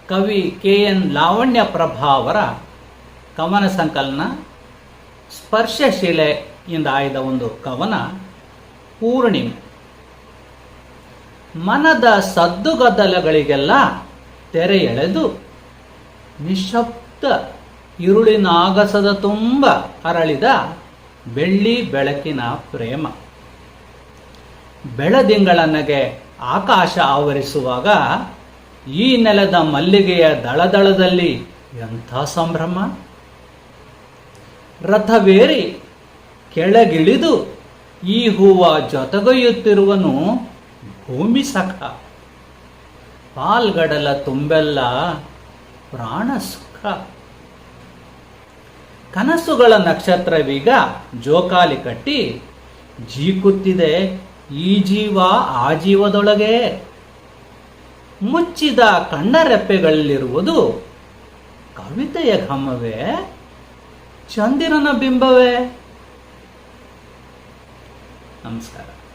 ಕವಿ KN ಲಾವಣ್ಯ ಪ್ರಭಾ ಅವರ ಕವನ ಸಂಕಲನ ಸ್ಪರ್ಶಶಿಲೆಯಿಂದ ಆಯ್ದ ಒಂದು ಕವನ ಪೂರ್ಣಿಮೆ. ಮನದ ಸದ್ದುಗದ್ದಲಗಳಿಗೆಲ್ಲ ತೆರೆ ಎಳೆದು ನಿಶಬ್ದ ഇരുಳಿನಾಗಸದ ತುಂಬ ಅರಳಿದ ಬೆಳ್ಳಿ ಬೆಳಕಿನ ಪ್ರೇಮ. ಬೆಳದಿಂಗಳನಗೆ ಆಕಾಶ ಆವರಿಸುವಾಗ ಈ ನೆಲದ ಮಲ್ಲಿಗೆಯ ದಳದಳದಲ್ಲಿ ಎಂಥ ಸಂಭ್ರಮ. ರಥವೇರಿ ಕೆಳಗಿಳಿದು ಈ ಹೂವ ಜೊತೆಗೊಯ್ಯುತ್ತಿರುವನು ಭೂಮಿ ಸಖ. ಪಾಲ್ಗಡಲ ತುಂಬೆಲ್ಲ ಪ್ರಾಣ ಸುಖ. ಕನಸುಗಳ ನಕ್ಷತ್ರವೀಗ ಜೋಕಾಲಿ ಕಟ್ಟಿ ಜೀಕುತ್ತಿದೆ ಈ ಜೀವ ಆ ಜೀವದೊಳಗೆ. ಮುಚ್ಚಿದ ಕಣ್ಣರೆಪ್ಪೆಗಳಲ್ಲಿರುವುದು ಕವಿತೆಯ ಘಮವೇ, ಚಂದಿರನ ಬಿಂಬವೇ. ನಮಸ್ಕಾರ.